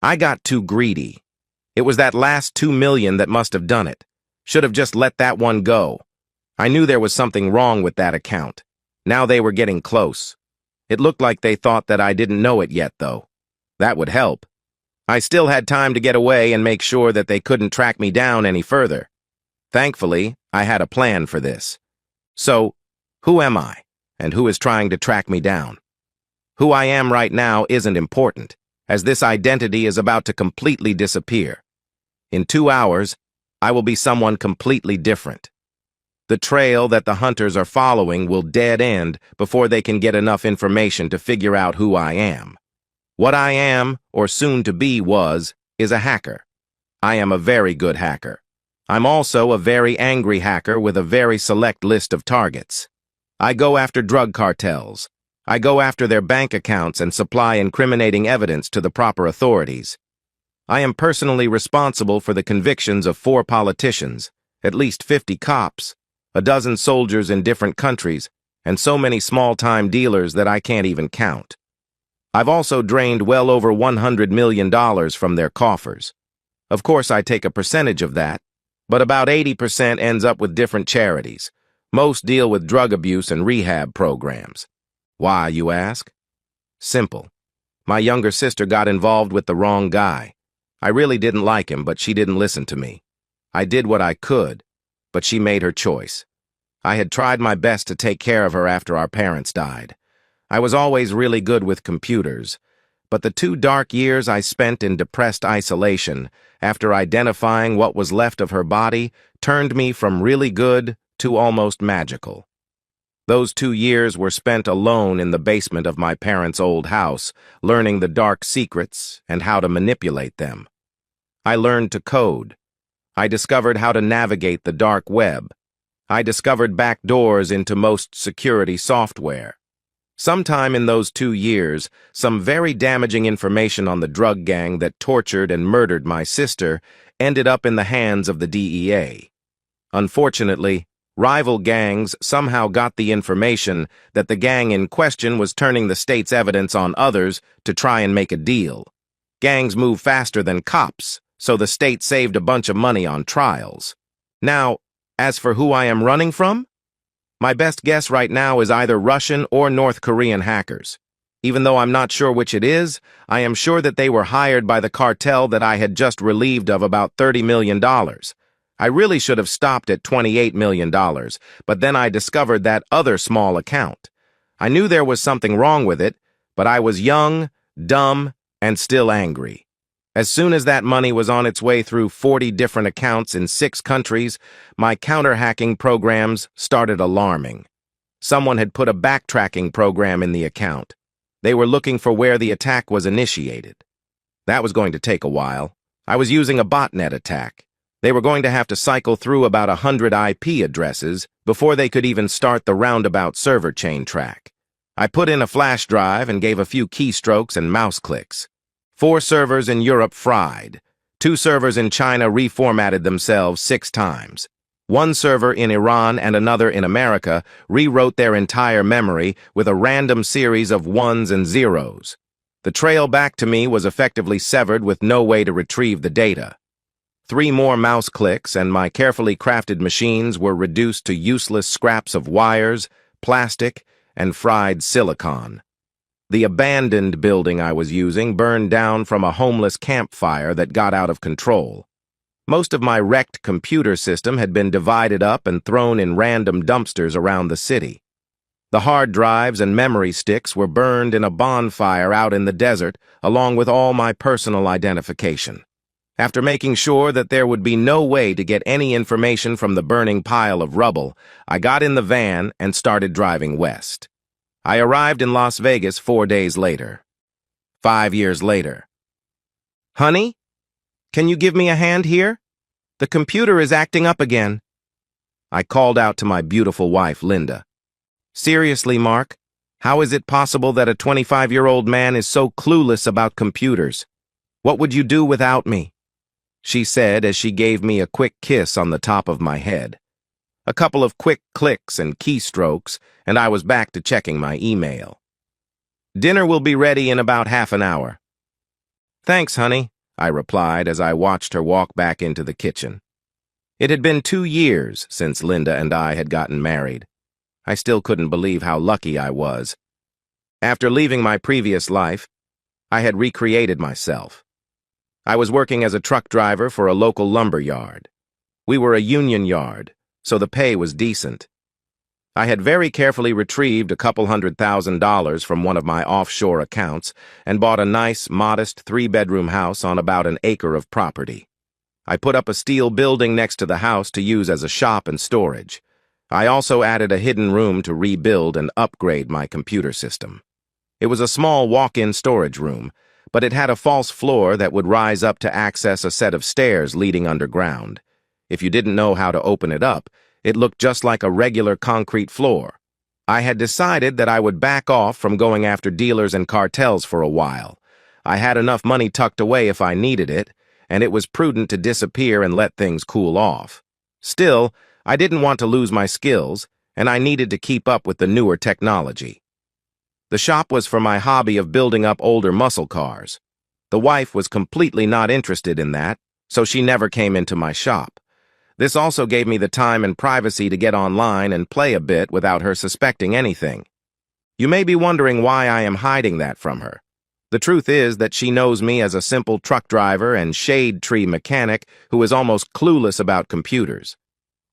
I got too greedy. It was that last 2 million that must have done it. Should have just let that one go. I knew there was something wrong with that account. Now they were getting close. It looked like they thought that I didn't know it yet, though. That would help. I still had time to get away and make sure that they couldn't track me down any further. Thankfully, I had a plan for this. So, who am I, and who is trying to track me down? Who I am right now isn't important, as this identity is about to completely disappear. In 2 hours, I will be someone completely different. The trail that the hunters are following will dead end before they can get enough information to figure out who I am. What I am, or soon to be is a hacker. I am a very good hacker. I'm also a very angry hacker with a very select list of targets. I go after drug cartels. I go after their bank accounts and supply incriminating evidence to the proper authorities. I am personally responsible for the convictions of 4 politicians, at least 50 cops, a dozen soldiers in different countries, and so many small-time dealers that I can't even count. I've also drained well over $100 million from their coffers. Of course, I take a percentage of that, but about 80% ends up with different charities. Most deal with drug abuse and rehab programs. Why, you ask? Simple. My younger sister got involved with the wrong guy. I really didn't like him, but she didn't listen to me. I did what I could, but she made her choice. I had tried my best to take care of her after our parents died. I was always really good with computers, but the 2 dark years I spent in depressed isolation after identifying what was left of her body turned me from really good to almost magical. Those 2 years were spent alone in the basement of my parents' old house, learning the dark secrets and how to manipulate them. I learned to code. I discovered how to navigate the dark web. I discovered back doors into most security software. Sometime in those 2 years, some very damaging information on the drug gang that tortured and murdered my sister ended up in the hands of the DEA. Unfortunately, rival gangs somehow got the information that the gang in question was turning the state's evidence on others to try and make a deal. Gangs move faster than cops, so the state saved a bunch of money on trials. Now, as for who I am running from, my best guess right now is either Russian or North Korean hackers. Even though I'm not sure which it is, I am sure that they were hired by the cartel that I had just relieved of about $30 million. I really should have stopped at $28 million, but then I discovered that other small account. I knew there was something wrong with it, but I was young, dumb, and still angry. As soon as that money was on its way through 40 different accounts in 6 countries, my counter-hacking programs started alarming. Someone had put a backtracking program in the account. They were looking for where the attack was initiated. That was going to take a while. I was using a botnet attack. They were going to have to cycle through about 100 IP addresses before they could even start the roundabout server chain track. I put in a flash drive and gave a few keystrokes and mouse clicks. 4 servers in Europe fried. 2 servers in China reformatted themselves 6 times. 1 server in Iran and another in America rewrote their entire memory with a random series of 1s and 0s. The trail back to me was effectively severed with no way to retrieve the data. 3 more mouse clicks and my carefully crafted machines were reduced to useless scraps of wires, plastic, and fried silicon. The abandoned building I was using burned down from a homeless campfire that got out of control. Most of my wrecked computer system had been divided up and thrown in random dumpsters around the city. The hard drives and memory sticks were burned in a bonfire out in the desert, along with all my personal identification. After making sure that there would be no way to get any information from the burning pile of rubble, I got in the van and started driving west. I arrived in Las Vegas 4 days later. 5 years later. Honey? Can you give me a hand here? The computer is acting up again. I called out to my beautiful wife, Linda. Seriously, Mark, how is it possible that a 25-year-old man is so clueless about computers? What would you do without me? She said as she gave me a quick kiss on the top of my head. A couple of quick clicks and keystrokes, and I was back to checking my email. Dinner will be ready in about half an hour. "Thanks, honey," I replied as I watched her walk back into the kitchen. It had been 2 years since Linda and I had gotten married. I still couldn't believe how lucky I was. After leaving my previous life, I had recreated myself. I was working as a truck driver for a local lumber yard. We were a union yard, so the pay was decent. I had very carefully retrieved a couple $100,000 from one of my offshore accounts and bought a nice, modest 3-bedroom house on about an acre of property. I put up a steel building next to the house to use as a shop and storage. I also added a hidden room to rebuild and upgrade my computer system. It was a small walk-in storage room, but it had a false floor that would rise up to access a set of stairs leading underground. If you didn't know how to open it up, it looked just like a regular concrete floor. I had decided that I would back off from going after dealers and cartels for a while. I had enough money tucked away if I needed it, and it was prudent to disappear and let things cool off. Still, I didn't want to lose my skills, and I needed to keep up with the newer technology. The shop was for my hobby of building up older muscle cars. The wife was completely not interested in that, so she never came into my shop. This also gave me the time and privacy to get online and play a bit without her suspecting anything. You may be wondering why I am hiding that from her. The truth is that she knows me as a simple truck driver and shade tree mechanic who is almost clueless about computers.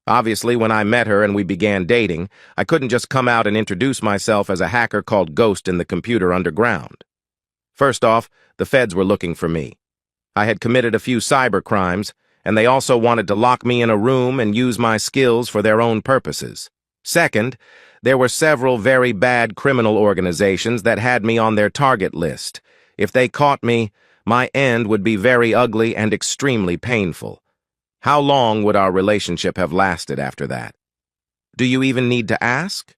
Obviously, when I met her and we began dating, I couldn't just come out and introduce myself as a hacker called Ghost in the computer underground. First off, the feds were looking for me. I had committed a few cyber crimes, and they also wanted to lock me in a room and use my skills for their own purposes. Second, there were several very bad criminal organizations that had me on their target list. If they caught me, my end would be very ugly and extremely painful. How long would our relationship have lasted after that? Do you even need to ask?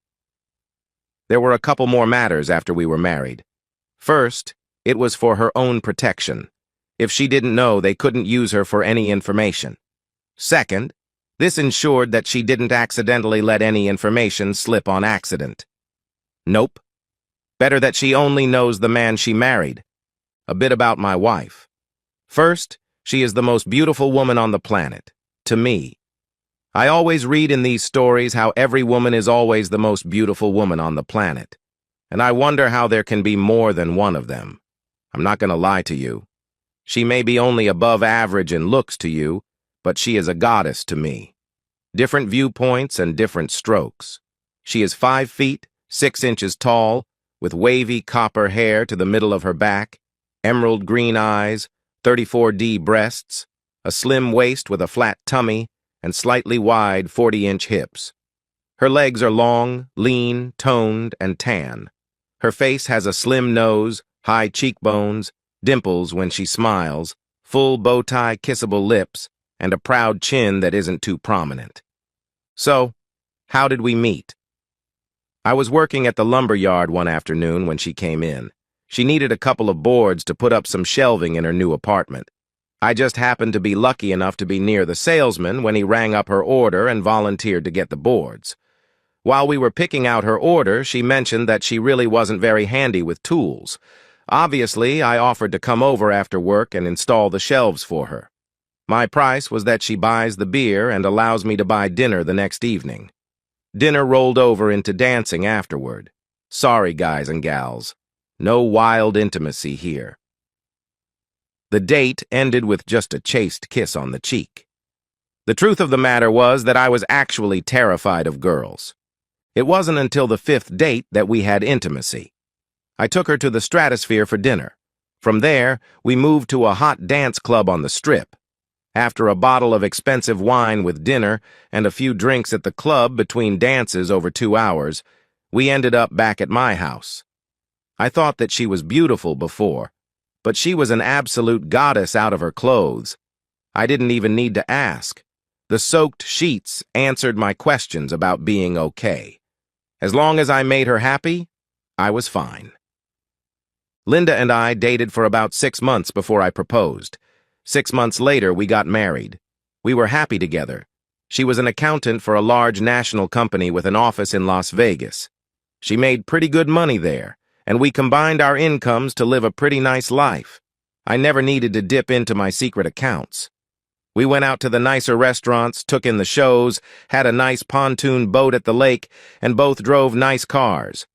There were a couple more matters after we were married. First, it was for her own protection. If she didn't know, they couldn't use her for any information. Second, this ensured that she didn't accidentally let any information slip on accident. Nope. Better that she only knows the man she married. A bit about my wife. First, she is the most beautiful woman on the planet, to me. I always read in these stories how every woman is always the most beautiful woman on the planet, and I wonder how there can be more than one of them. I'm not going to lie to you. She may be only above average in looks to you, but she is a goddess to me. Different viewpoints and different strokes. She is 5 feet, 6 inches tall, with wavy copper hair to the middle of her back, emerald green eyes, 34D breasts, a slim waist with a flat tummy, and slightly wide 40-inch hips. Her legs are long, lean, toned, and tan. Her face has a slim nose, high cheekbones, dimples when she smiles, full bow-tie kissable lips, and a proud chin that isn't too prominent. So, how did we meet? I was working at the lumber yard one afternoon when she came in. She needed a couple of boards to put up some shelving in her new apartment. I just happened to be lucky enough to be near the salesman when he rang up her order and volunteered to get the boards. While we were picking out her order, she mentioned that she really wasn't very handy with tools. Obviously, I offered to come over after work and install the shelves for her. My price was that she buys the beer and allows me to buy dinner the next evening. Dinner rolled over into dancing afterward. Sorry, guys and gals. No wild intimacy here. The date ended with just a chaste kiss on the cheek. The truth of the matter was that I was actually terrified of girls. It wasn't until the 5th date that we had intimacy. I took her to the Stratosphere for dinner. From there, we moved to a hot dance club on the Strip. After a bottle of expensive wine with dinner and a few drinks at the club between dances over 2 hours, we ended up back at my house. I thought that she was beautiful before, but she was an absolute goddess out of her clothes. I didn't even need to ask. The soaked sheets answered my questions about being okay. As long as I made her happy, I was fine. Linda and I dated for about 6 months before I proposed. 6 months later, we got married. We were happy together. She was an accountant for a large national company with an office in Las Vegas. She made pretty good money there, and we combined our incomes to live a pretty nice life. I never needed to dip into my secret accounts. We went out to the nicer restaurants, took in the shows, had a nice pontoon boat at the lake, and both drove nice cars.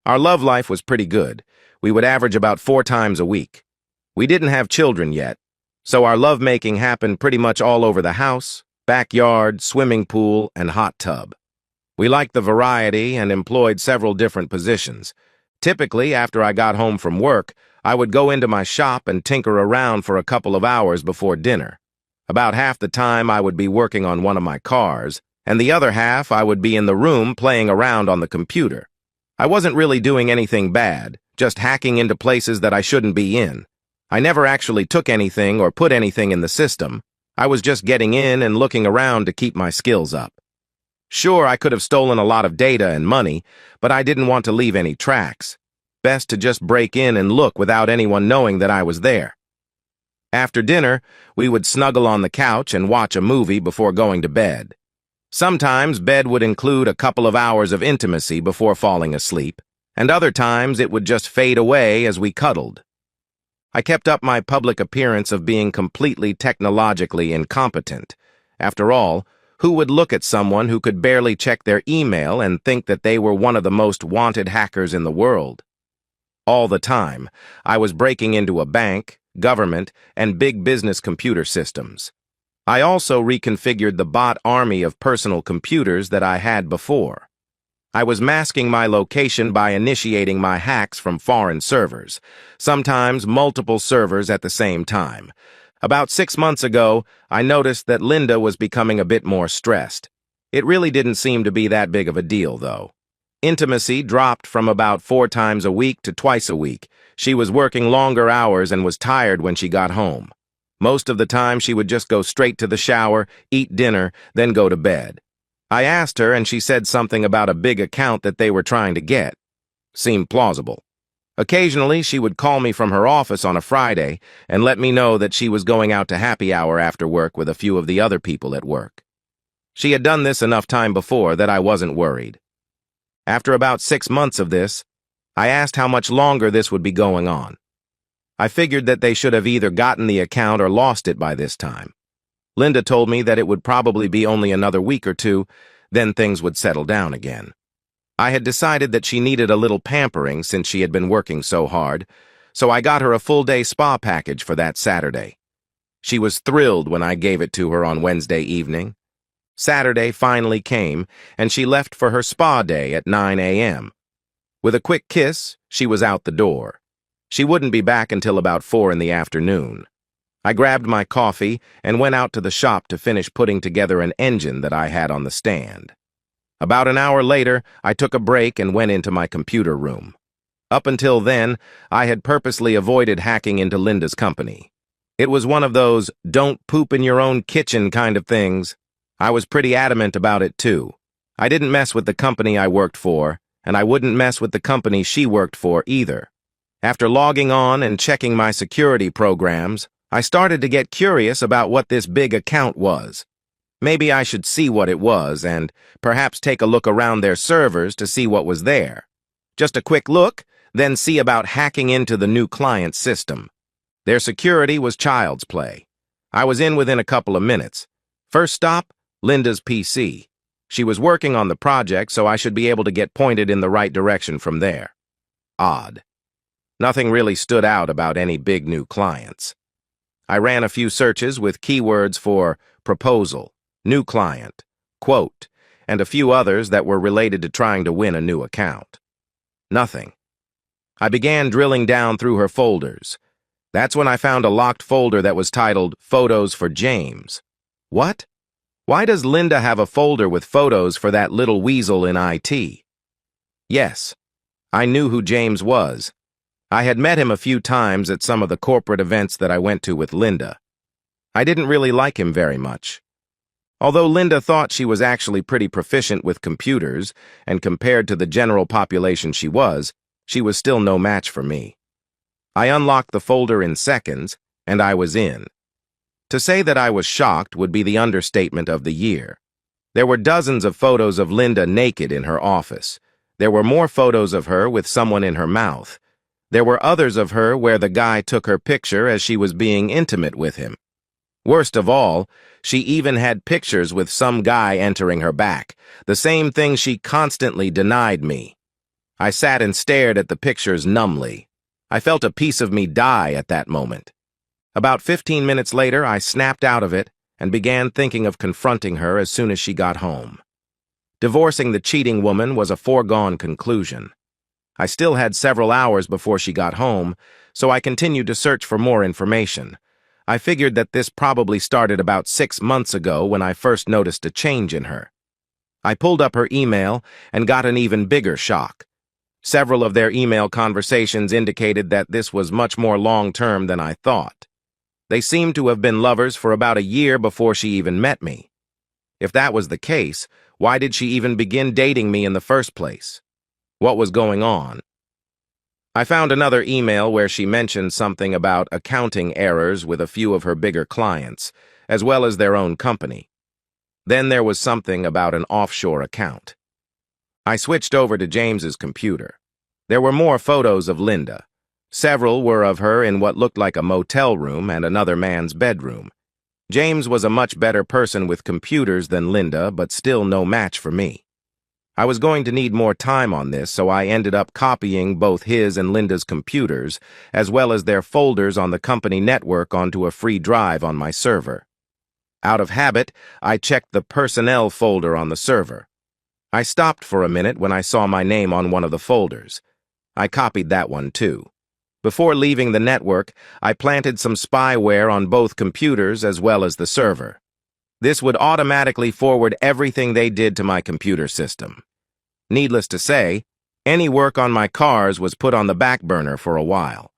Our love life was pretty good. We would average about 4 times a week. We didn't have children yet, so our lovemaking happened pretty much all over the house, backyard, swimming pool, and hot tub. We liked the variety and employed several different positions. Typically, after I got home from work, I would go into my shop and tinker around for a couple of hours before dinner. About half the time I would be working on one of my cars, and the other half I would be in the room playing around on the computer. I wasn't really doing anything bad, just hacking into places that I shouldn't be in. I never actually took anything or put anything in the system. I was just getting in and looking around to keep my skills up. Sure, I could have stolen a lot of data and money, but I didn't want to leave any tracks. Best to just break in and look without anyone knowing that I was there. After dinner, we would snuggle on the couch and watch a movie before going to bed. Sometimes bed would include a couple of hours of intimacy before falling asleep, and other times it would just fade away as we cuddled. I kept up my public appearance of being completely technologically incompetent. After all, who would look at someone who could barely check their email and think that they were one of the most wanted hackers in the world? All the time, I was breaking into a bank, government, and big business computer systems. I also reconfigured the bot army of personal computers that I had before. I was masking my location by initiating my hacks from foreign servers, sometimes multiple servers at the same time. About 6 months ago, I noticed that Linda was becoming a bit more stressed. It really didn't seem to be that big of a deal, though. Intimacy dropped from about 4 times a week to twice a week. She was working longer hours and was tired when she got home. Most of the time, she would just go straight to the shower, eat dinner, then go to bed. I asked her, and she said something about a big account that they were trying to get. Seemed plausible. Occasionally, she would call me from her office on a Friday and let me know that she was going out to happy hour after work with a few of the other people at work. She had done this enough time before that I wasn't worried. After about 6 months of this, I asked how much longer this would be going on. I figured that they should have either gotten the account or lost it by this time. Linda told me that it would probably be only another week or 2, then things would settle down again. I had decided that she needed a little pampering since she had been working so hard, so I got her a full-day spa package for that Saturday. She was thrilled when I gave it to her on Wednesday evening. Saturday finally came, and she left for her spa day at 9 a.m. With a quick kiss, she was out the door. She wouldn't be back until about 4 in the afternoon. I grabbed my coffee and went out to the shop to finish putting together an engine that I had on the stand. About an hour later, I took a break and went into my computer room. Up until then, I had purposely avoided hacking into Linda's company. It was one of those don't poop in your own kitchen kind of things. I was pretty adamant about it too. I didn't mess with the company I worked for, and I wouldn't mess with the company she worked for either. After logging on and checking my security programs, I started to get curious about what this big account was. Maybe I should see what it was and perhaps take a look around their servers to see what was there. Just a quick look, then see about hacking into the new client system. Their security was child's play. I was in within a couple of minutes. First stop, Linda's PC. She was working on the project, so I should be able to get pointed in the right direction from there. Odd. Nothing really stood out about any big new clients. I ran a few searches with keywords for proposal, new client, quote, and a few others that were related to trying to win a new account. Nothing. I began drilling down through her folders. That's when I found a locked folder that was titled Photos for James. What? Why does Linda have a folder with photos for that little weasel in IT? Yes, I knew who James was. I had met him a few times at some of the corporate events that I went to with Linda. I didn't really like him very much. Although Linda thought she was actually pretty proficient with computers, and compared to the general population she was still no match for me. I unlocked the folder in seconds, and I was in. To say that I was shocked would be the understatement of the year. There were dozens of photos of Linda naked in her office. There were more photos of her with someone in her mouth. There were others of her where the guy took her picture as she was being intimate with him. Worst of all, she even had pictures with some guy entering her back, the same thing she constantly denied me. I sat and stared at the pictures numbly. I felt a piece of me die at that moment. About 15 minutes later, I snapped out of it and began thinking of confronting her as soon as she got home. Divorcing the cheating woman was a foregone conclusion. I still had several hours before she got home, so I continued to search for more information. I figured that this probably started about 6 months ago when I first noticed a change in her. I pulled up her email and got an even bigger shock. Several of their email conversations indicated that this was much more long-term than I thought. They seemed to have been lovers for about a year before she even met me. If that was the case, why did she even begin dating me in the first place? What was going on? I found another email where she mentioned something about accounting errors with a few of her bigger clients, as well as their own company. Then there was something about an offshore account. I switched over to James's computer. There were more photos of Linda. Several were of her in what looked like a motel room and another man's bedroom. James was a much better person with computers than Linda, but still no match for me. I was going to need more time on this, so I ended up copying both his and Linda's computers, as well as their folders on the company network onto a free drive on my server. Out of habit, I checked the personnel folder on the server. I stopped for a minute when I saw my name on one of the folders. I copied that one too. Before leaving the network, I planted some spyware on both computers as well as the server. This would automatically forward everything they did to my computer system. Needless to say, any work on my cars was put on the back burner for a while.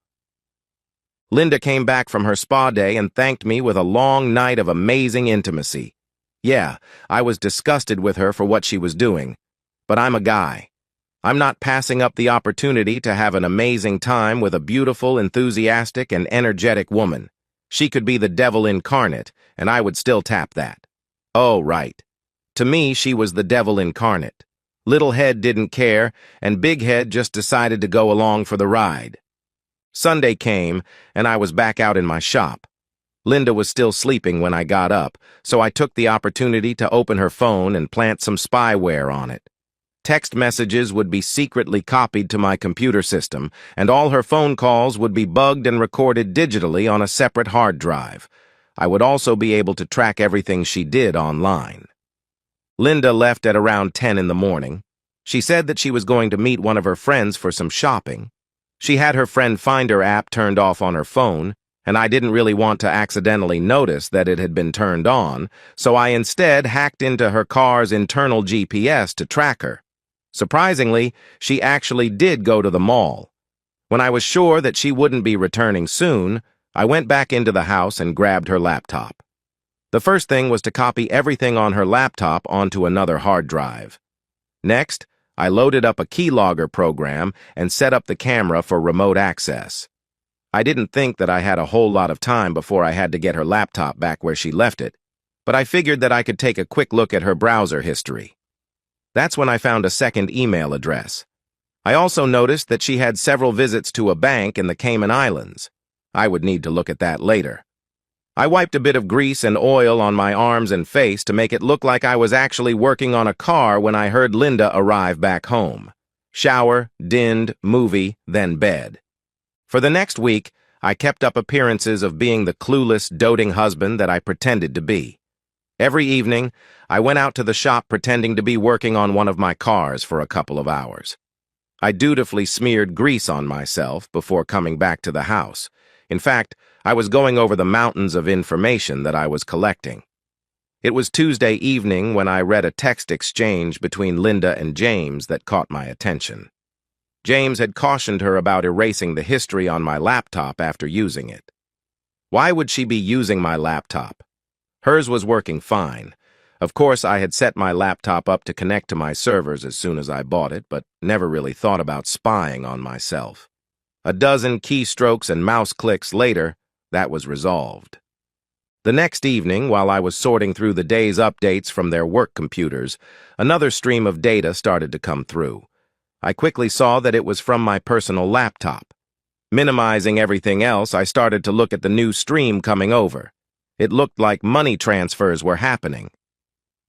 Linda came back from her spa day and thanked me with a long night of amazing intimacy. Yeah, I was disgusted with her for what she was doing, but I'm a guy. I'm not passing up the opportunity to have an amazing time with a beautiful, enthusiastic, and energetic woman. She could be the devil incarnate, and I would still tap that. Oh, right. To me, she was the devil incarnate. Little Head didn't care, and Big Head just decided to go along for the ride. Sunday came, and I was back out in my shop. Linda was still sleeping when I got up, so I took the opportunity to open her phone and plant some spyware on it. Text messages would be secretly copied to my computer system, and all her phone calls would be bugged and recorded digitally on a separate hard drive. I would also be able to track everything she did online. Linda left at around 10 in the morning. She said that she was going to meet one of her friends for some shopping. She had her Friend Finder app turned off on her phone, and I didn't really want to accidentally notice that it had been turned on, so I instead hacked into her car's internal GPS to track her. Surprisingly, she actually did go to the mall. When I was sure that she wouldn't be returning soon, I went back into the house and grabbed her laptop. The first thing was to copy everything on her laptop onto another hard drive. Next, I loaded up a keylogger program and set up the camera for remote access. I didn't think that I had a whole lot of time before I had to get her laptop back where she left it, but I figured that I could take a quick look at her browser history. That's when I found a second email address. I also noticed that she had several visits to a bank in the Cayman Islands. I would need to look at that later. I wiped a bit of grease and oil on my arms and face to make it look like I was actually working on a car when I heard Linda arrive back home. Shower, dinned, movie, then bed. For the next week, I kept up appearances of being the clueless, doting husband that I pretended to be. Every evening, I went out to the shop pretending to be working on one of my cars for a couple of hours. I dutifully smeared grease on myself before coming back to the house. In fact, I was going over the mountains of information that I was collecting. It was Tuesday evening when I read a text exchange between Linda and James that caught my attention. James had cautioned her about erasing the history on my laptop after using it. Why would she be using my laptop? Hers was working fine. Of course, I had set my laptop up to connect to my servers as soon as I bought it, but never really thought about spying on myself. A dozen keystrokes and mouse clicks later, that was resolved. The next evening, while I was sorting through the day's updates from their work computers, another stream of data started to come through. I quickly saw that it was from my personal laptop. Minimizing everything else, I started to look at the new stream coming over. It looked like money transfers were happening.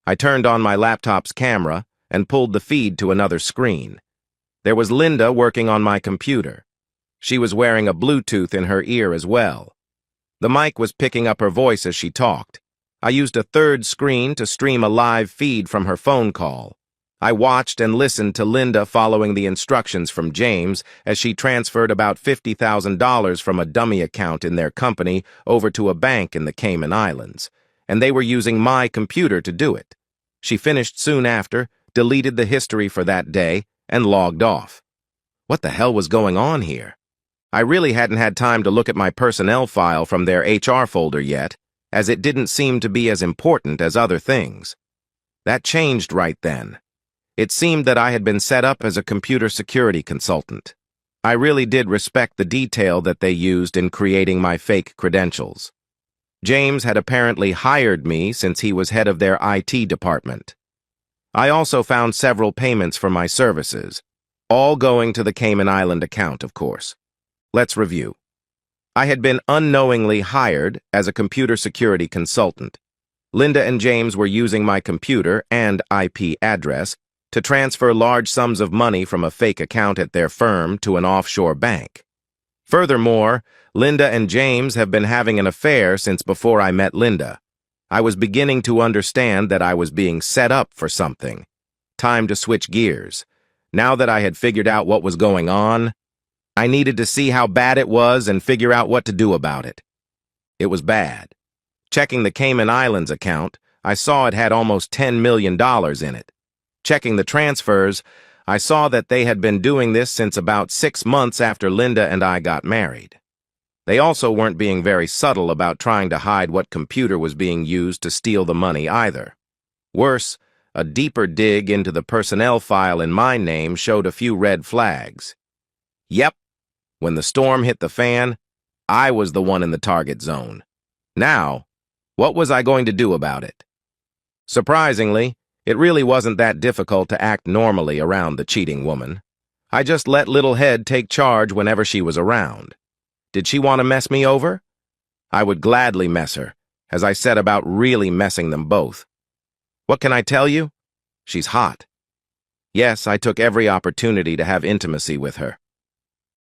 I turned on my laptop's camera and pulled the feed to another screen. There was Linda working on my computer. She was wearing a Bluetooth in her ear as well. The mic was picking up her voice as she talked. I used a third screen to stream a live feed from her phone call. I watched and listened to Linda following the instructions from James as she transferred about $50,000 from a dummy account in their company over to a bank in the Cayman Islands, and they were using my computer to do it. She finished soon after, deleted the history for that day, and logged off. What the hell was going on here? I really hadn't had time to look at my personnel file from their HR folder yet, as it didn't seem to be as important as other things. That changed right then. It seemed that I had been set up as a computer security consultant. I really did respect the detail that they used in creating my fake credentials. James had apparently hired me since he was head of their IT department. I also found several payments for my services, all going to the Cayman Island account, of course. Let's review. I had been unknowingly hired as a computer security consultant. Linda and James were using my computer and IP address to transfer large sums of money from a fake account at their firm to an offshore bank. Furthermore, Linda and James have been having an affair since before I met Linda. I was beginning to understand that I was being set up for something. Time to switch gears. Now that I had figured out what was going on, I needed to see how bad it was and figure out what to do about it. It was bad. Checking the Cayman Islands account, I saw it had almost $10 million in it. Checking the transfers, I saw that they had been doing this since about 6 months after Linda and I got married. They also weren't being very subtle about trying to hide what computer was being used to steal the money either. Worse, a deeper dig into the personnel file in my name showed a few red flags. Yep, when the storm hit the fan, I was the one in the target zone. Now, what was I going to do about it? Surprisingly, it really wasn't that difficult to act normally around the cheating woman. I just let Little Head take charge whenever she was around. Did she want to mess me over? I would gladly mess her, as I set about really messing them both. What can I tell you? She's hot. Yes, I took every opportunity to have intimacy with her.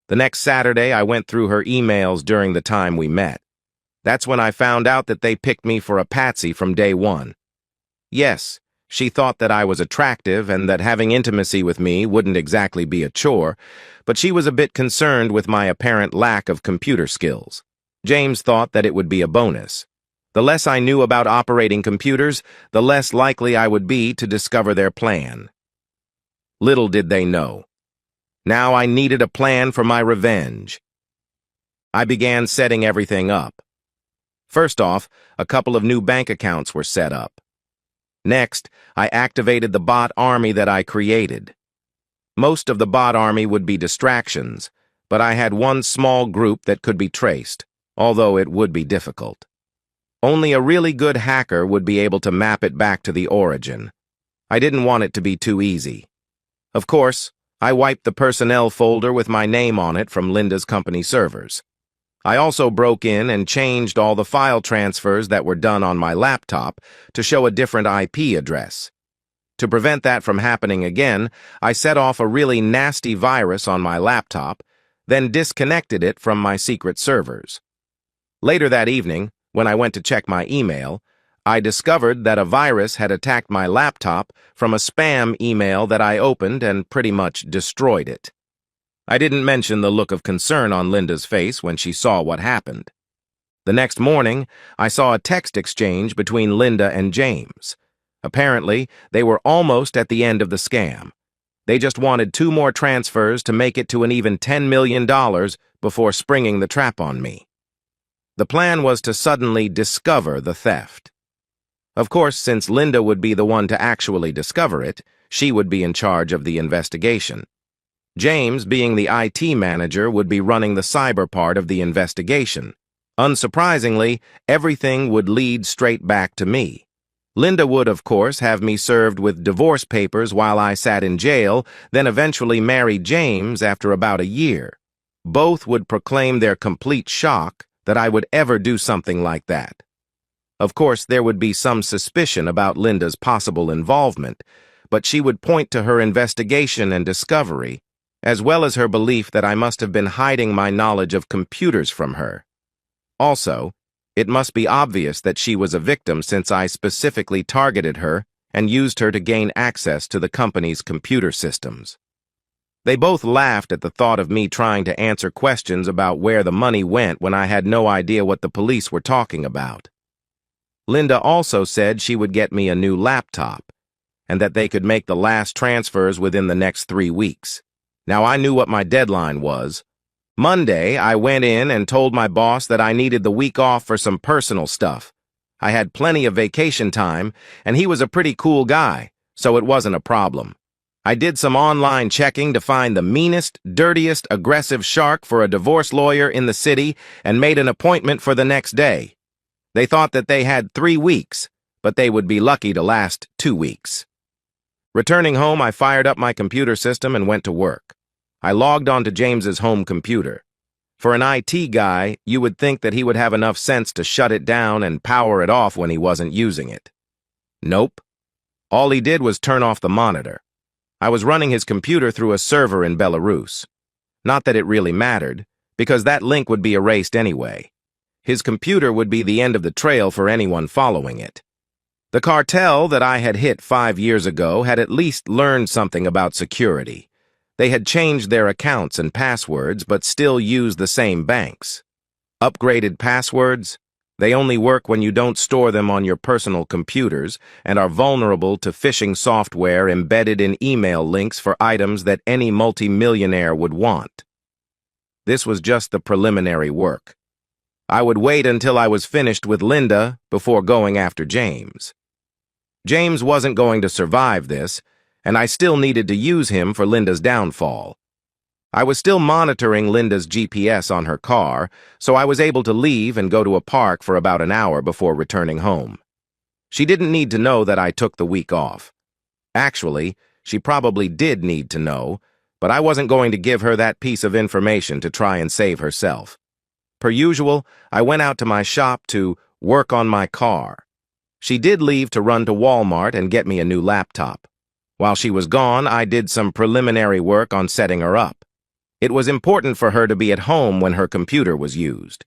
The next Saturday, I went through her emails during the time we met. That's when I found out that they picked me for a patsy from day one. Yes, she thought that I was attractive and that having intimacy with me wouldn't exactly be a chore, but she was a bit concerned with my apparent lack of computer skills. James thought that it would be a bonus. The less I knew about operating computers, the less likely I would be to discover their plan. Little did they know. Now I needed a plan for my revenge. I began setting everything up. First off, a couple of new bank accounts were set up. Next, I activated the bot army that I created. Most of the bot army would be distractions, but I had one small group that could be traced, although it would be difficult. Only a really good hacker would be able to map it back to the origin. I didn't want it to be too easy. Of course, I wiped the personnel folder with my name on it from Linda's company servers. I also broke in and changed all the file transfers that were done on my laptop to show a different IP address. To prevent that from happening again, I set off a really nasty virus on my laptop, then disconnected it from my secret servers. Later that evening, when I went to check my email, I discovered that a virus had attacked my laptop from a spam email that I opened and pretty much destroyed it. I didn't mention the look of concern on Linda's face when she saw what happened. The next morning, I saw a text exchange between Linda and James. Apparently, they were almost at the end of the scam. They just wanted 2 more transfers to make it to an even $10 million before springing the trap on me. The plan was to suddenly discover the theft. Of course, since Linda would be the one to actually discover it, she would be in charge of the investigation. James, being the IT manager, would be running the cyber part of the investigation. Unsurprisingly, everything would lead straight back to me. Linda would, of course, have me served with divorce papers while I sat in jail, then eventually marry James after about a year. both would proclaim their complete shock that I would ever do something like that. Of course, there would be some suspicion about Linda's possible involvement, but she would point to her investigation and discovery, as well as her belief that I must have been hiding my knowledge of computers from her. Also, it must be obvious that she was a victim since I specifically targeted her and used her to gain access to the company's computer systems. They both laughed at the thought of me trying to answer questions about where the money went when I had no idea what the police were talking about. Linda also said she would get me a new laptop, and that they could make the last transfers within the next 3 weeks. Now, I knew what my deadline was. Monday, I went in and told my boss that I needed the week off for some personal stuff. I had plenty of vacation time, and he was a pretty cool guy, so it wasn't a problem. I did some online checking to find the meanest, dirtiest, aggressive shark for a divorce lawyer in the city and made an appointment for the next day. They thought that they had 3 weeks, but they would be lucky to last 2 weeks. Returning home, I fired up my computer system and went to work. I logged onto James's home computer. For an IT guy, you would think that he would have enough sense to shut it down and power it off when he wasn't using it. Nope. All he did was turn off the monitor. I was running his computer through a server in Belarus. Not that it really mattered, because that link would be erased anyway. His computer would be the end of the trail for anyone following it. The cartel that I had hit 5 years ago had at least learned something about security. They had changed their accounts and passwords, but still used the same banks. Upgraded passwords? They only work when you don't store them on your personal computers and are vulnerable to phishing software embedded in email links for items that any multimillionaire would want. This was just the preliminary work. I would wait until I was finished with Linda before going after James. James wasn't going to survive this, and I still needed to use him for Linda's downfall. I was still monitoring Linda's GPS on her car, so I was able to leave and go to a park for about an hour before returning home. She didn't need to know that I took the week off. Actually, she probably did need to know, but I wasn't going to give her that piece of information to try and save herself. Per usual, I went out to my shop to work on my car. She did leave to run to Walmart and get me a new laptop. While she was gone, I did some preliminary work on setting her up. It was important for her to be at home when her computer was used.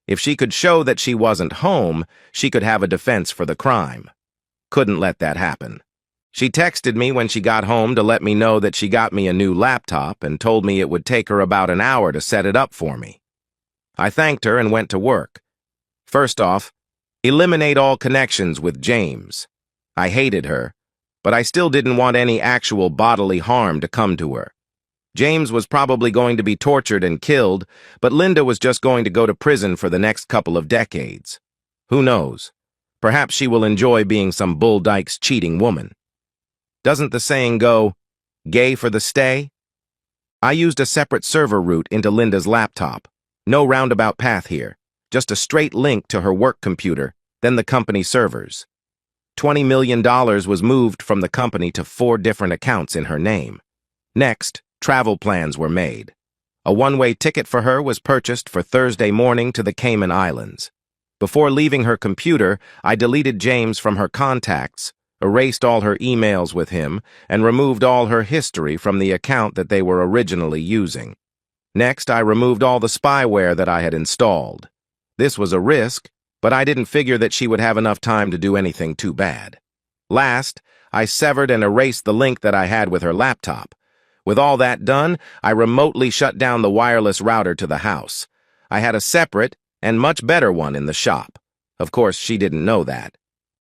If she could show that she wasn't home, she could have a defense for the crime. Couldn't let that happen. She texted me when she got home to let me know that she got me a new laptop and told me it would take her about an hour to set it up for me. I thanked her and went to work. First off, eliminate all connections with James. I hated her, but I still didn't want any actual bodily harm to come to her. James was probably going to be tortured and killed, but Linda was just going to go to prison for the next couple of decades. Who knows? Perhaps she will enjoy being some Bull Dykes cheating woman. Doesn't the saying go, gay for the stay? I used a separate server route into Linda's laptop. No roundabout path here, just a straight link to her work computer, then the company servers. $20 million was moved from the company to 4 different accounts in her name. Next, travel plans were made. A one-way ticket for her was purchased for Thursday morning to the Cayman Islands. Before leaving her computer, I deleted James from her contacts, erased all her emails with him, and removed all her history from the account that they were originally using. Next, I removed all the spyware that I had installed. This was a risk, but I didn't figure that she would have enough time to do anything too bad. Last, I severed and erased the link that I had with her laptop. With all that done, I remotely shut down the wireless router to the house. I had a separate and much better one in the shop. Of course, she didn't know that.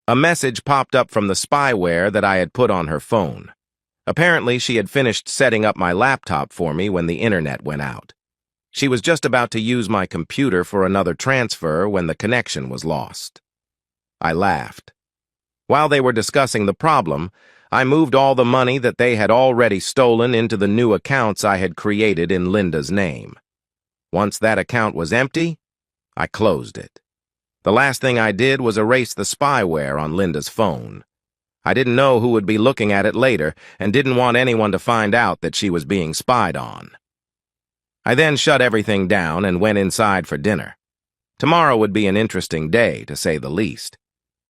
A message popped up from the spyware that I had put on her phone. Apparently, she had finished setting up my laptop for me when the internet went out. She was just about to use my computer for another transfer when the connection was lost. I laughed. While they were discussing the problem, I moved all the money that they had already stolen into the new accounts I had created in Linda's name. Once that account was empty, I closed it. The last thing I did was erase the spyware on Linda's phone. I didn't know who would be looking at it later and didn't want anyone to find out that she was being spied on. I then shut everything down and went inside for dinner. Tomorrow would be an interesting day, to say the least.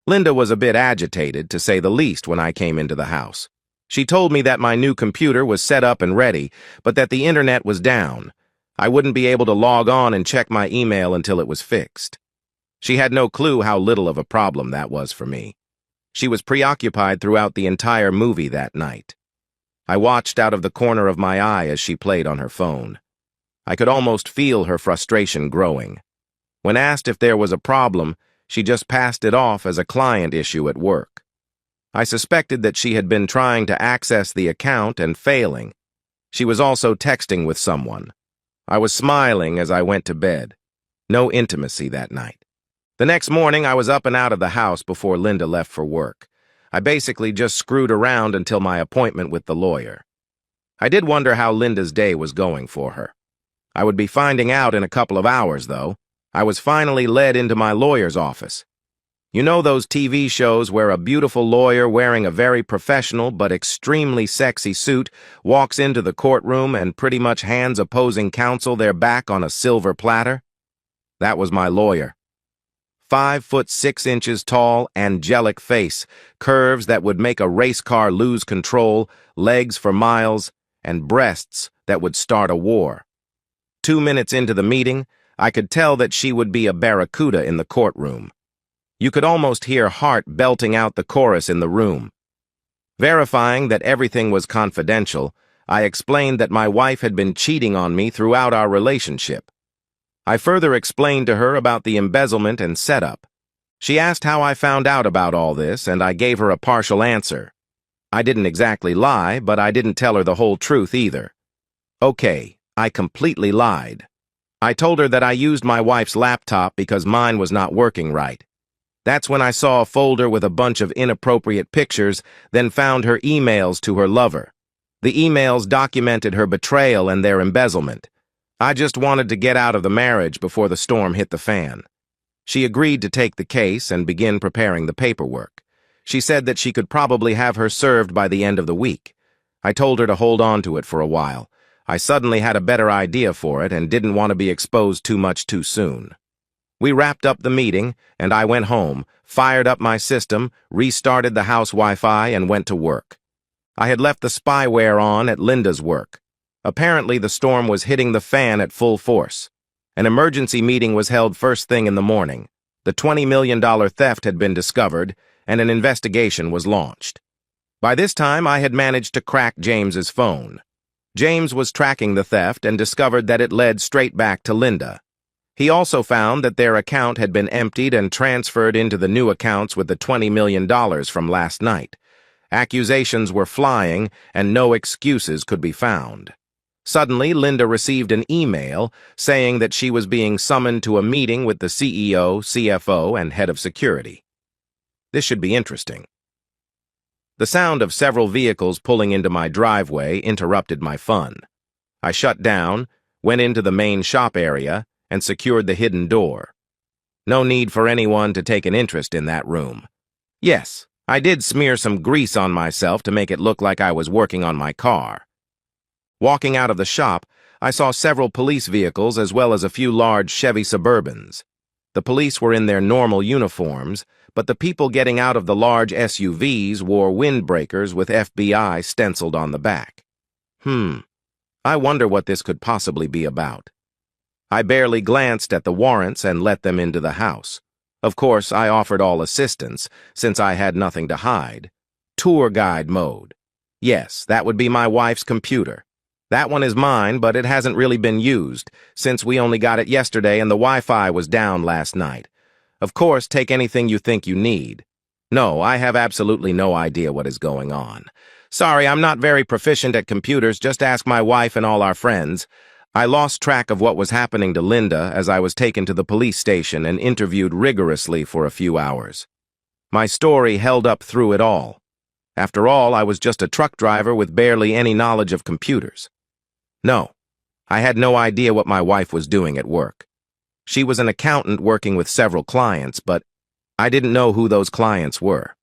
Linda was a bit agitated, to say the least, when I came into the house. She told me that my new computer was set up and ready, but that the internet was down. I wouldn't be able to log on and check my email until it was fixed. She had no clue how little of a problem that was for me. She was preoccupied throughout the entire movie that night. I watched out of the corner of my eye as she played on her phone. I could almost feel her frustration growing. When asked if there was a problem, she just passed it off as a client issue at work. I suspected that she had been trying to access the account and failing. She was also texting with someone. I was smiling as I went to bed. No intimacy that night. The next morning, I was up and out of the house before Linda left for work. I basically just screwed around until my appointment with the lawyer. I did wonder how Linda's day was going for her. I would be finding out in a couple of hours, though. I was finally led into my lawyer's office. You know those TV shows where a beautiful lawyer wearing a very professional but extremely sexy suit walks into the courtroom and pretty much hands opposing counsel their back on a silver platter? That was my lawyer. 5'6" tall, angelic face, curves that would make a race car lose control, legs for miles, and breasts that would start a war. 2 minutes into the meeting, I could tell that she would be a barracuda in the courtroom. You could almost hear Hart belting out the chorus in the room. Verifying that everything was confidential, I explained that my wife had been cheating on me throughout our relationship. I further explained to her about the embezzlement and setup. She asked how I found out about all this, and I gave her a partial answer. I didn't exactly lie, but I didn't tell her the whole truth either. Okay, I completely lied. I told her that I used my wife's laptop because mine was not working right. That's when I saw a folder with a bunch of inappropriate pictures, then found her emails to her lover. The emails documented her betrayal and their embezzlement. I just wanted to get out of the marriage before the storm hit the fan. She agreed to take the case and begin preparing the paperwork. She said that she could probably have her served by the end of the week. I told her to hold on to it for a while. I suddenly had a better idea for it and didn't want to be exposed too much too soon. We wrapped up the meeting, and I went home, fired up my system, restarted the house Wi-Fi, and went to work. I had left the spyware on at Linda's work. Apparently, the storm was hitting the fan at full force. An emergency meeting was held first thing in the morning. The $20 million theft had been discovered, and an investigation was launched. By this time, I had managed to crack James's phone. James was tracking the theft and discovered that it led straight back to Linda. He also found that their account had been emptied and transferred into the new accounts with the $20 million from last night. Accusations were flying, and no excuses could be found. Suddenly, Linda received an email saying that she was being summoned to a meeting with the CEO, CFO, and head of security. This should be interesting. The sound of several vehicles pulling into my driveway interrupted my fun. I shut down, went into the main shop area, and secured the hidden door. No need for anyone to take an interest in that room. Yes, I did smear some grease on myself to make it look like I was working on my car. Walking out of the shop, I saw several police vehicles as well as a few large Chevy Suburbans. The police were in their normal uniforms, but the people getting out of the large SUVs wore windbreakers with FBI stenciled on the back. I wonder what this could possibly be about. I barely glanced at the warrants and let them into the house. Of course, I offered all assistance, since I had nothing to hide. Tour guide mode. Yes, that would be my wife's computer. That one is mine, but it hasn't really been used, since we only got it yesterday and the Wi-Fi was down last night. Of course, take anything you think you need. No, I have absolutely no idea what is going on. Sorry, I'm not very proficient at computers, just ask my wife and all our friends. I lost track of what was happening to Linda as I was taken to the police station and interviewed rigorously for a few hours. My story held up through it all. After all, I was just a truck driver with barely any knowledge of computers. No, I had no idea what my wife was doing at work. She was an accountant working with several clients, but I didn't know who those clients were.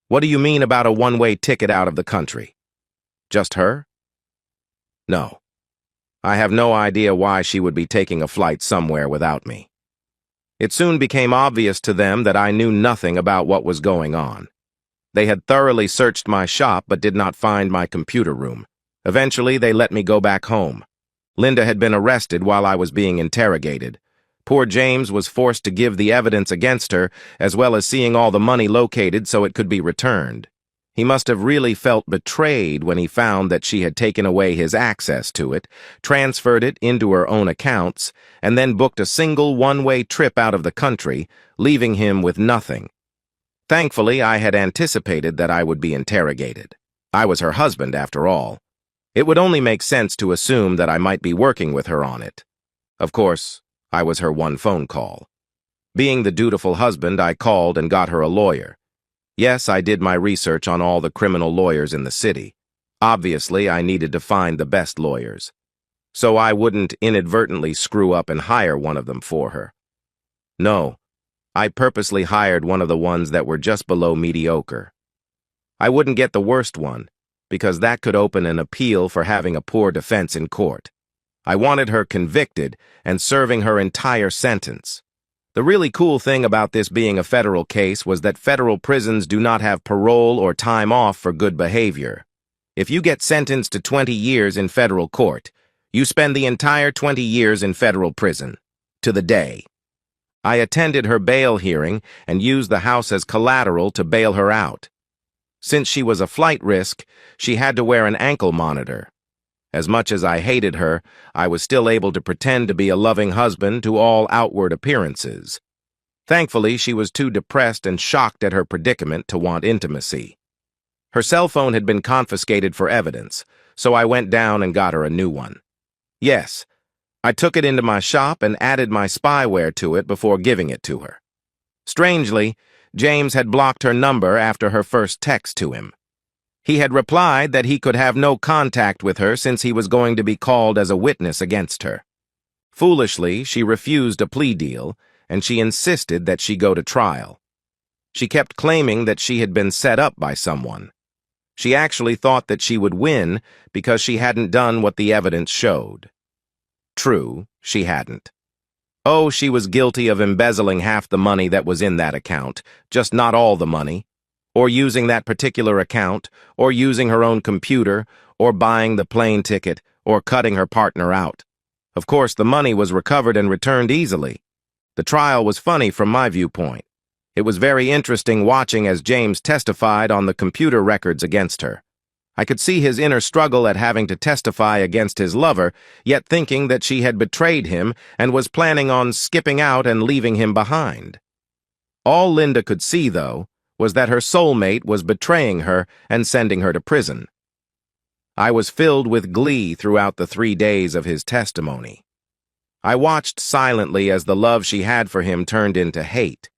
What do you mean about a one-way ticket out of the country? Just her? No. I have no idea why she would be taking a flight somewhere without me. It soon became obvious to them that I knew nothing about what was going on. They had thoroughly searched my shop but did not find my computer room. Eventually, they let me go back home. Linda had been arrested while I was being interrogated. Poor James was forced to give the evidence against her, as well as seeing all the money located so it could be returned. He must have really felt betrayed when he found that she had taken away his access to it, transferred it into her own accounts, and then booked a single one-way trip out of the country, leaving him with nothing. Thankfully, I had anticipated that I would be interrogated. I was her husband, after all. It would only make sense to assume that I might be working with her on it. Of course, I was her one phone call. Being the dutiful husband, I called and got her a lawyer. Yes, I did my research on all the criminal lawyers in the city. Obviously, I needed to find the best lawyers, so I wouldn't inadvertently screw up and hire one of them for her. No, I purposely hired one of the ones that were just below mediocre. I wouldn't get the worst one, because that could open an appeal for having a poor defense in court. I wanted her convicted and serving her entire sentence. The really cool thing about this being a federal case was that federal prisons do not have parole or time off for good behavior. If you get sentenced to 20 years in federal court, you spend the entire 20 years in federal prison, to the day. I attended her bail hearing and used the house as collateral to bail her out. Since she was a flight risk, she had to wear an ankle monitor. As much as I hated her, I was still able to pretend to be a loving husband to all outward appearances. Thankfully, she was too depressed and shocked at her predicament to want intimacy. Her cell phone had been confiscated for evidence, so I went down and got her a new one. Yes, I took it into my shop and added my spyware to it before giving it to her. Strangely, James had blocked her number after her first text to him. He had replied that he could have no contact with her since he was going to be called as a witness against her. Foolishly, she refused a plea deal, and she insisted that she go to trial. She kept claiming that she had been set up by someone. She actually thought that she would win because she hadn't done what the evidence showed. True, she hadn't. Oh, she was guilty of embezzling half the money that was in that account, just not all the money, or using that particular account, or using her own computer, or buying the plane ticket, or cutting her partner out. Of course, the money was recovered and returned easily. The trial was funny from my viewpoint. It was very interesting watching as James testified on the computer records against her. I could see his inner struggle at having to testify against his lover, yet thinking that she had betrayed him and was planning on skipping out and leaving him behind. All Linda could see, though, was that her soulmate was betraying her and sending her to prison. I was filled with glee throughout the 3 days of his testimony. I watched silently as the love she had for him turned into hate.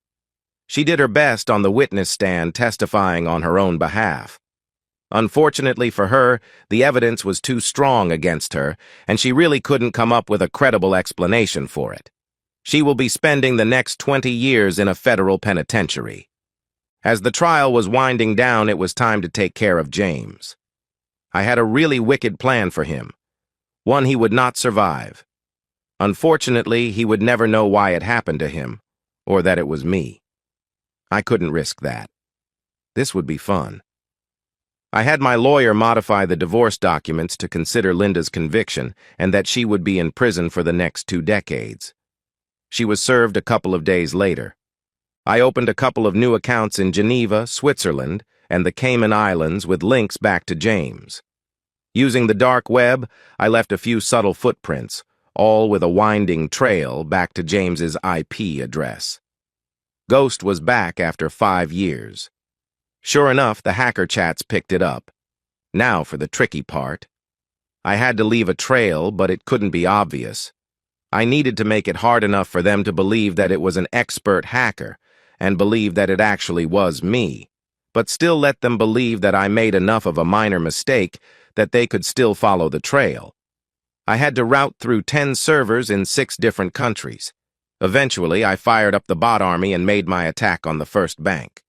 She did her best on the witness stand testifying on her own behalf. Unfortunately for her, the evidence was too strong against her, and she really couldn't come up with a credible explanation for it. She will be spending the next 20 years in a federal penitentiary. As the trial was winding down, it was time to take care of James. I had a really wicked plan for him, one he would not survive. Unfortunately, he would never know why it happened to him, or that it was me. I couldn't risk that. This would be fun. I had my lawyer modify the divorce documents to consider Linda's conviction and that she would be in prison for the next 2 decades. She was served a couple of days later. I opened a couple of new accounts in Geneva, Switzerland, and the Cayman Islands with links back to James. Using the dark web, I left a few subtle footprints, all with a winding trail back to James's IP address. Ghost was back after 5 years. Sure enough, the hacker chats picked it up. Now for the tricky part. I had to leave a trail, but it couldn't be obvious. I needed to make it hard enough for them to believe that it was an expert hacker, and believe that it actually was me, but still let them believe that I made enough of a minor mistake that they could still follow the trail. I had to route through 10 servers in 6 different countries. Eventually, I fired up the bot army and made my attack on the first bank.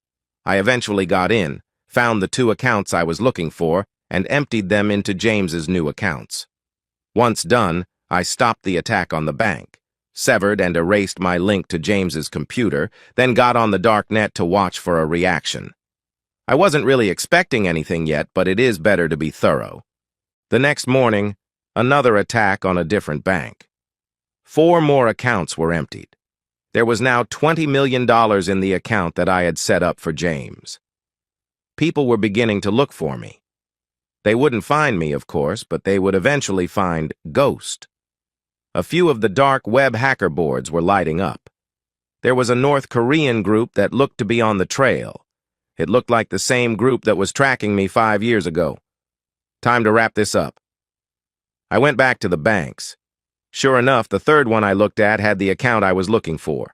I eventually got in, found the 2 accounts I was looking for, and emptied them into James's new accounts. Once done, I stopped the attack on the bank, severed and erased my link to James's computer, then got on the dark net to watch for a reaction. I wasn't really expecting anything yet, but it is better to be thorough. The next morning, another attack on a different bank. 4 more accounts were emptied. There was now $20 million in the account that I had set up for James. People were beginning to look for me. They wouldn't find me, of course, but they would eventually find Ghost. A few of the dark web hacker boards were lighting up. There was a North Korean group that looked to be on the trail. It looked like the same group that was tracking me 5 years ago. Time to wrap this up. I went back to the banks. Sure enough, the third one I looked at had the account I was looking for.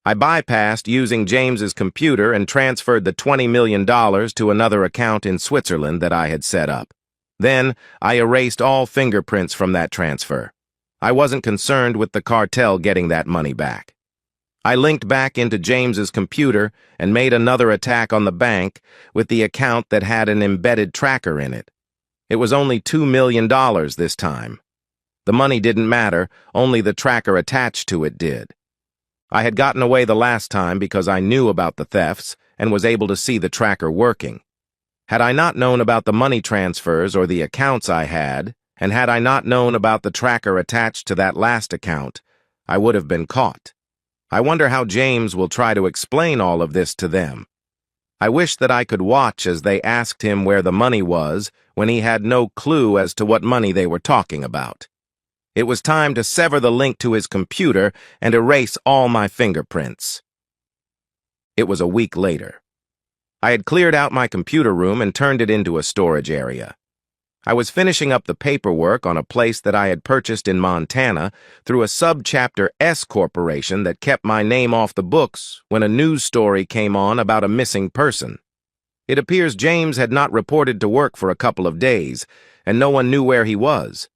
I bypassed using James's computer and transferred the $20 million to another account in Switzerland that I had set up. Then, I erased all fingerprints from that transfer. I wasn't concerned with the cartel getting that money back. I linked back into James's computer and made another attack on the bank with the account that had an embedded tracker in it. It was only $2 million this time. The money didn't matter, only the tracker attached to it did. I had gotten away the last time because I knew about the thefts and was able to see the tracker working. Had I not known about the money transfers or the accounts I had, and had I not known about the tracker attached to that last account, I would have been caught. I wonder how James will try to explain all of this to them. I wish that I could watch as they asked him where the money was when he had no clue as to what money they were talking about. It was time to sever the link to his computer and erase all my fingerprints. It was a week later. I had cleared out my computer room and turned it into a storage area. I was finishing up the paperwork on a place that I had purchased in Montana through a Subchapter S corporation that kept my name off the books when a news story came on about a missing person. It appears James had not reported to work for a couple of days, and no one knew where he was.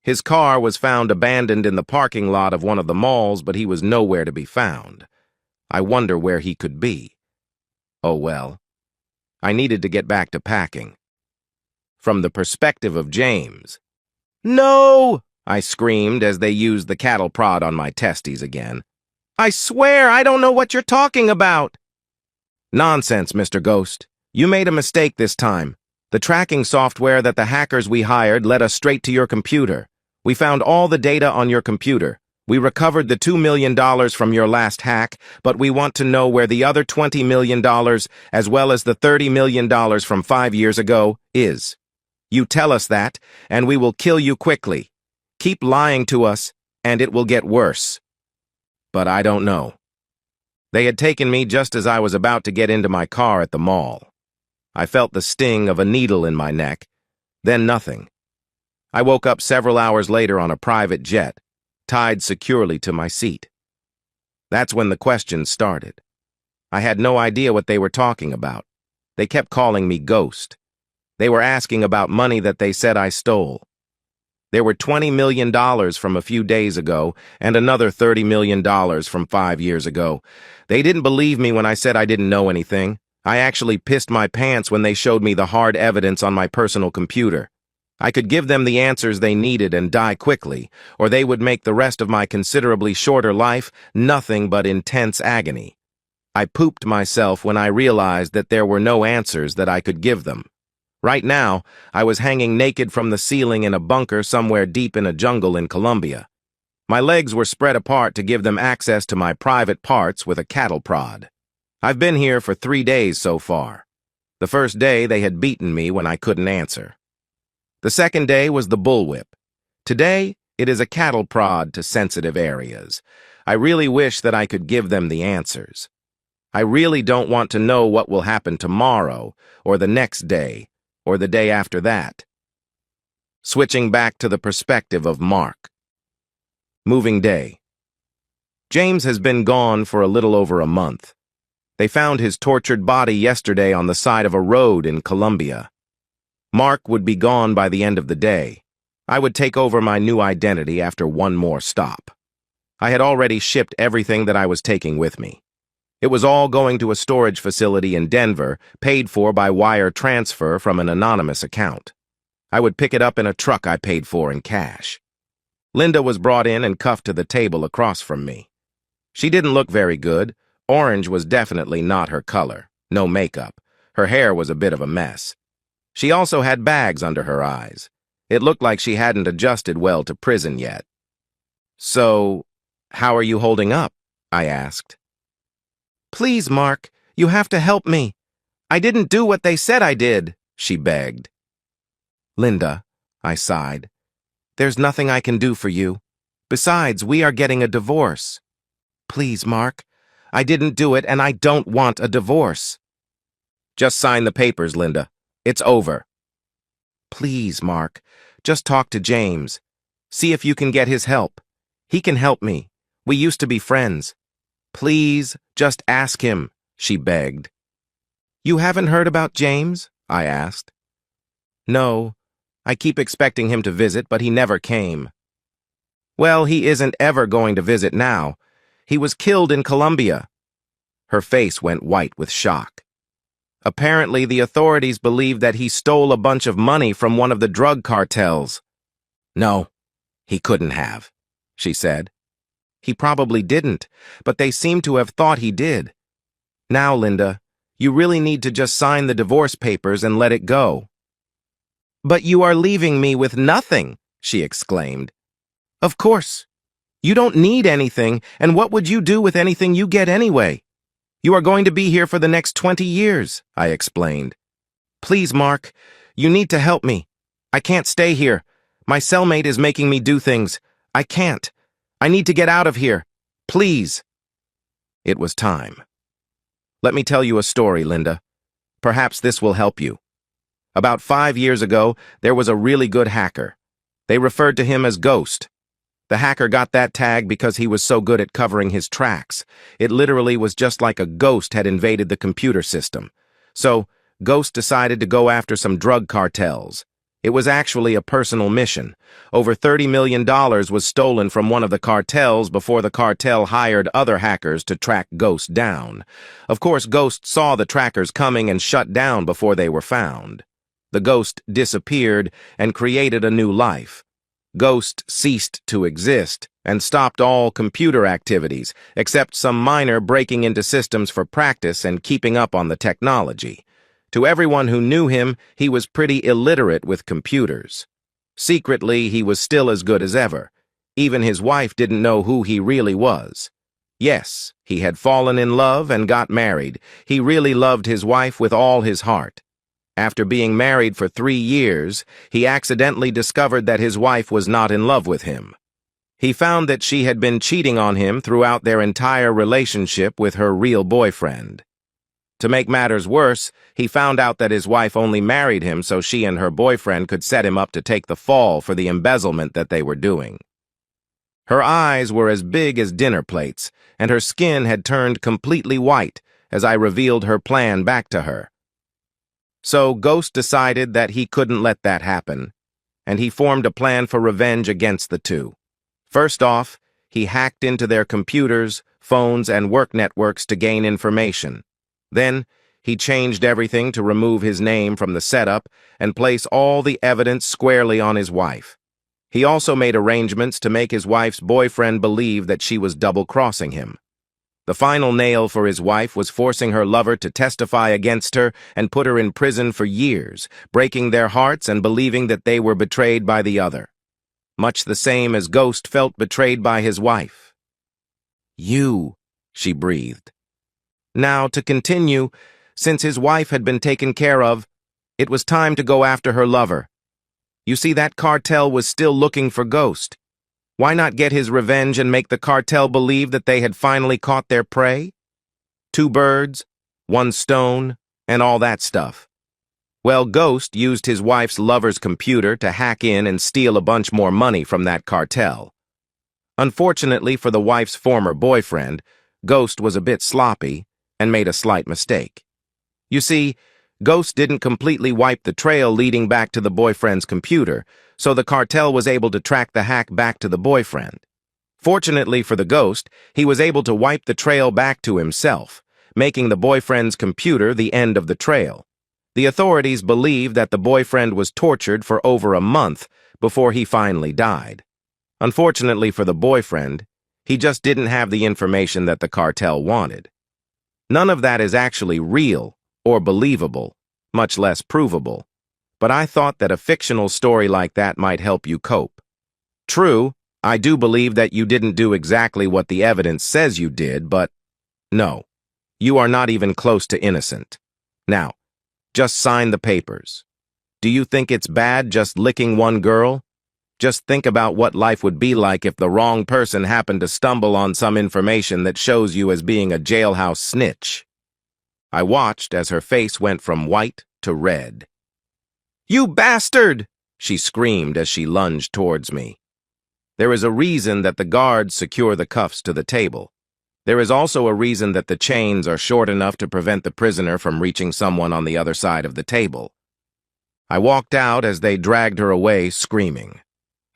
His car was found abandoned in the parking lot of one of the malls, but he was nowhere to be found. I wonder where he could be. Oh well. I needed to get back to packing. From the perspective of James. "No!" I screamed as they used the cattle prod on my testes again. "I swear I don't know what you're talking about." "Nonsense, Mr. Ghost. You made a mistake this time. The tracking software that the hackers we hired led us straight to your computer. We found all the data on your computer. We recovered the $2 million from your last hack, but we want to know where the other $20 million, as well as the $30 million from 5 years ago, is. You tell us that, and we will kill you quickly. Keep lying to us, and it will get worse." But I don't know. They had taken me just as I was about to get into my car at the mall. I felt the sting of a needle in my neck, then nothing. I woke up several hours later on a private jet, tied securely to my seat. That's when the questions started. I had no idea what they were talking about. They kept calling me Ghost. They were asking about money that they said I stole. There were $20 million from a few days ago and another $30 million from 5 years ago. They didn't believe me when I said I didn't know anything. I actually pissed my pants when they showed me the hard evidence on my personal computer. I could give them the answers they needed and die quickly, or they would make the rest of my considerably shorter life nothing but intense agony. I pooped myself when I realized that there were no answers that I could give them. Right now, I was hanging naked from the ceiling in a bunker somewhere deep in a jungle in Colombia. My legs were spread apart to give them access to my private parts with a cattle prod. I've been here for 3 days so far. The first day they had beaten me when I couldn't answer. The second day was the bullwhip. Today, it is a cattle prod to sensitive areas. I really wish that I could give them the answers. I really don't want to know what will happen tomorrow, or the next day, or the day after that. Switching back to the perspective of Mark. Moving day. James has been gone for a little over a month. They found his tortured body yesterday on the side of a road in Colombia. Mark would be gone by the end of the day. I would take over my new identity after one more stop. I had already shipped everything that I was taking with me. It was all going to a storage facility in Denver, paid for by wire transfer from an anonymous account. I would pick it up in a truck I paid for in cash. Linda was brought in and cuffed to the table across from me. She didn't look very good. Orange was definitely not her color. No makeup. Her hair was a bit of a mess. She also had bags under her eyes. It looked like she hadn't adjusted well to prison yet. "So, how are you holding up?" I asked. "Please, Mark, you have to help me. I didn't do what they said I did," she begged. "Linda," I sighed, "there's nothing I can do for you. Besides, we are getting a divorce. Please, Mark, I didn't do it and I don't want a divorce." "Just sign the papers, Linda. It's over." "Please, Mark, just talk to James. See if you can get his help. He can help me. We used to be friends. Please, just ask him," she begged. "You haven't heard about James?" I asked. "No. I keep expecting him to visit, but he never came." "Well, he isn't ever going to visit now. He was killed in Colombia." Her face went white with shock. "Apparently, the authorities believe that he stole a bunch of money from one of the drug cartels." "No, he couldn't have," she said. "He probably didn't, but they seem to have thought he did. Now, Linda, you really need to just sign the divorce papers and let it go." "But you are leaving me with nothing," she exclaimed. "Of course. You don't need anything, and what would you do with anything you get anyway? You are going to be here for the next 20 years, I explained. "Please, Mark, you need to help me. I can't stay here. My cellmate is making me do things. I can't. I need to get out of here. Please." It was time. "Let me tell you a story, Linda. Perhaps this will help you. About 5 years ago, there was a really good hacker. They referred to him as Ghost. The hacker got that tag because he was so good at covering his tracks. It literally was just like a ghost had invaded the computer system. So, Ghost decided to go after some drug cartels. It was actually a personal mission. Over $30 million was stolen from one of the cartels before the cartel hired other hackers to track Ghost down. Of course, Ghost saw the trackers coming and shut down before they were found. The Ghost disappeared and created a new life. Ghost ceased to exist and stopped all computer activities, except some minor breaking into systems for practice and keeping up on the technology. To everyone who knew him, he was pretty illiterate with computers. Secretly, he was still as good as ever. Even his wife didn't know who he really was. Yes, he had fallen in love and got married. He really loved his wife with all his heart. After being married for 3 years, he accidentally discovered that his wife was not in love with him. He found that she had been cheating on him throughout their entire relationship with her real boyfriend. To make matters worse, he found out that his wife only married him so she and her boyfriend could set him up to take the fall for the embezzlement that they were doing. Her eyes were as big as dinner plates, and her skin had turned completely white as I revealed her plan back to her. So Ghost decided that he couldn't let that happen, and he formed a plan for revenge against the two. First off, he hacked into their computers, phones, and work networks to gain information. Then, he changed everything to remove his name from the setup and place all the evidence squarely on his wife. He also made arrangements to make his wife's boyfriend believe that she was double-crossing him. The final nail for his wife was forcing her lover to testify against her and put her in prison for years, breaking their hearts and believing that they were betrayed by the other. Much the same as Ghost felt betrayed by his wife. "You," she breathed. Now, to continue, since his wife had been taken care of, it was time to go after her lover. You see, that cartel was still looking for Ghost. Why not get his revenge and make the cartel believe that they had finally caught their prey? 2 birds, 1 stone, and all that stuff. Well, Ghost used his wife's lover's computer to hack in and steal a bunch more money from that cartel. Unfortunately for the wife's former boyfriend, Ghost was a bit sloppy and made a slight mistake. You see, Ghost didn't completely wipe the trail leading back to the boyfriend's computer, so the cartel was able to track the hack back to the boyfriend. Fortunately for the Ghost, he was able to wipe the trail back to himself, making the boyfriend's computer the end of the trail. The authorities believe that the boyfriend was tortured for over a month before he finally died. Unfortunately for the boyfriend, he just didn't have the information that the cartel wanted. None of that is actually real or believable, much less provable. But I thought that a fictional story like that might help you cope. True, I do believe that you didn't do exactly what the evidence says you did, but no, you are not even close to innocent. Now, just sign the papers. Do you think it's bad just licking one girl? Just think about what life would be like if the wrong person happened to stumble on some information that shows you as being a jailhouse snitch. I watched as her face went from white to red. "You bastard!" she screamed as she lunged towards me. There is a reason that the guards secure the cuffs to the table. There is also a reason that the chains are short enough to prevent the prisoner from reaching someone on the other side of the table. I walked out as they dragged her away, screaming.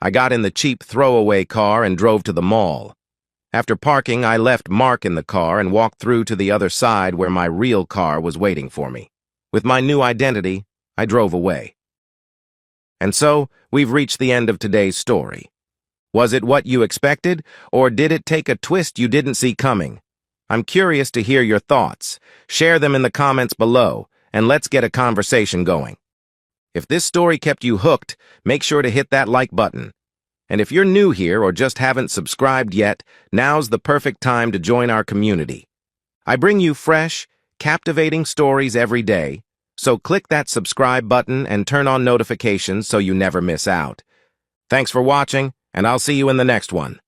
I got in the cheap throwaway car and drove to the mall. After parking, I left Mark in the car and walked through to the other side where my real car was waiting for me. With my new identity, I drove away. And so, we've reached the end of today's story. Was it what you expected, or did it take a twist you didn't see coming? I'm curious to hear your thoughts. Share them in the comments below, and let's get a conversation going. If this story kept you hooked, make sure to hit that like button. And if you're new here or just haven't subscribed yet, now's the perfect time to join our community. I bring you fresh, captivating stories every day, so click that subscribe button and turn on notifications so you never miss out. Thanks for watching, and I'll see you in the next one.